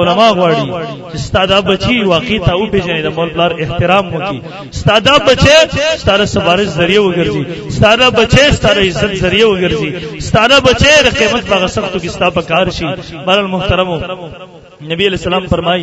علماء غواړي چې ستاده بچي واقعي ته او پیژنې د مول پلار احترام وکي ستاده بچي ستاره سبارش ذریعہ وګرځي ستاده بچي ستاره عزت ذریعہ وګرځي ستاده بچي د قیامت په سختو کې ستا په کار شي بهر محترمو نبی علیہ السلام فرمائی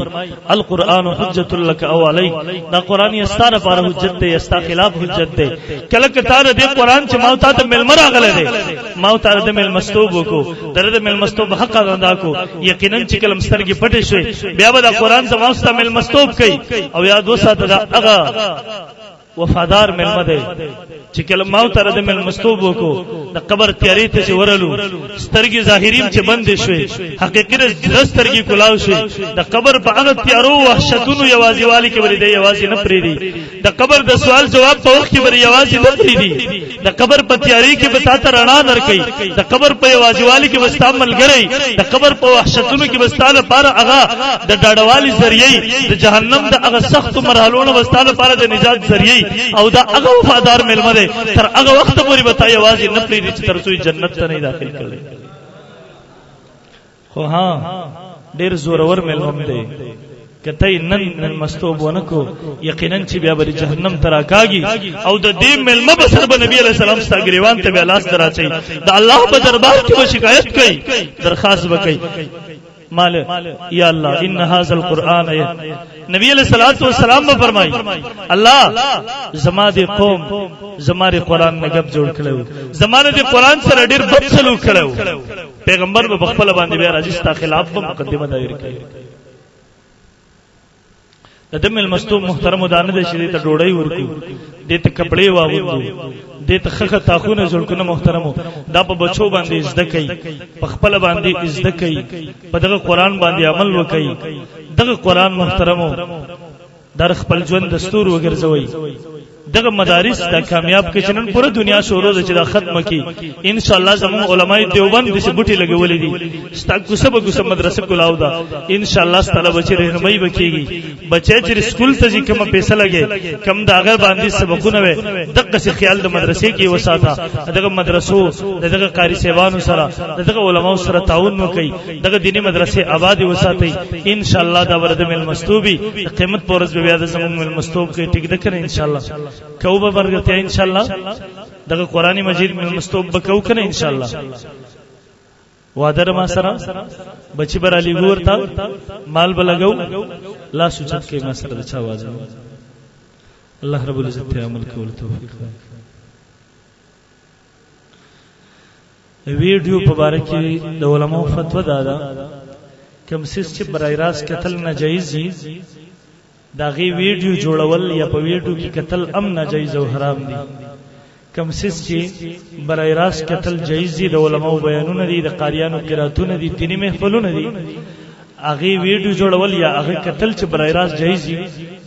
القرآن حجت لک او علیک دا قرآن یستاره پر حجت دی استا خلاف حجت دی کله کته دې قرآن چې ماو ته ملمر اغله دی ماو ته د مل مستوب کو درته مل مستوب حق ادا کو یقینا چې کلم سترګې پټې شوي بیا به دا قرآن ته واسطه مل مستوب کوي او یا دو ساته دا هغه وفادار ملمه دی چې کله ماو ته د مل مستوب کو د قبر تیاری ته ورلو سترګې ظاهریم چې بند شوي حقیقت سترګې کلاو شوي د قبر په هغه تیارو وحشتونو یوازې والی کې ورې دی یوازې نه پرې دی د قبر د سوال جواب په وخت کې ورې یوازې نه پرې دی د قبر په تیاری کې به تاسو رڼا درکې د قبر په یوازې والی کې وستا ملګری د قبر په وحشتونو کې وستا لپاره هغه د ډاډوالي ذریعہ د جهنم د هغه سخت مرحلونو وستا لپاره د نجات ذریعہ او دا هغه وفادار ملمه دی تر هغه وخت پورې به تا یوازې نه پرې چې تر څو جنت ته نه داخل کړي خو ها ډېر زورور ملهم دی کته نن مستوب ونکو یقینا چې بیا بری جهنم تراکاږي او د دې ملمه بسر به نبی علیہ السلام ستا گریوان ته لاس دراچي د الله په دربار کې شکایت کوي درخواست وکړي مال یا الله ان هذا القران نبی علیہ الصلوۃ والسلام نے فرمائی اللہ زما دې قوم زما دې قران نه غب جوړ کړو زمانه دې قران سره ډېر بد سلوک کړو پیغمبر په خپل باندې بیا راځي ستا خلاف په مقدمه دایر کړي د دمل مستوب محترم دانه د شری ته ډوړی ورکو دې ته کپڑے واوندو دې ته خخه تاخونه جوړکنه محترمو دا په بچو باندې زده کوي په خپل باندې زده کوي په دغه قران باندې عمل وکړي دغه قران محترمو در خپل ژوند دستور وګرځوي دغه مدارس دا کامیاب کې چنن پوره دنیا شروع ده چې دا ختم کی ان شاء الله زمو علماء دیوبند د بوټي لګولې دي ستا کوسه مدرسه کولاو دا ان شاء الله تعالی بچي رهنمایي وکيږي بچي چې سکول ته ځي کوم پیسې لګي کم داغه باندې سبقونه وي دغه څه خیال د مدرسې کې وساته دغه مدرسو دغه قاری سیوانو سره دغه علماء سره تعاون وکي دغه دینی مدرسې آباد وساتي ان شاء الله دا ورته مل مستوبي قیامت پورز به بیا د زمو مل مستوب کې ټیک دکره ان شاء الله کوبه ورغته ان شاء الله دغه قرآنی مجید مل مستوب بکاو کنه ان شاء الله وادر ما سره بچی بر علی ورتا مال بلګو لا سوچت کې ما سره د چا आवाज الله رب العزت عمل کول توفیق ویډیو په باره کې د علماء فتوا دادا کوم سیس چې برای راست قتل ناجایز دي داغي ویډیو جوړول یا په ویډیو کې قتل ام ناجایز او حرام دي کم سیس چې برای راست قتل جایز دي د علماء بیانونه دي د قاریانو قراتونه دي دینی محفلونه دي هغه ویډیو جوړول یا هغه قتل چې برای راست جایز دي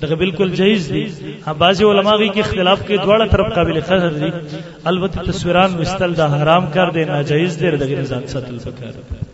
دغه بالکل جایز دي ها بعضي علماء کې اختلاف کې دواړه طرف قابل قدر دي البته تصویران مستل دا حرام کار دي ناجایز دي دغه ځان ساتل پکاره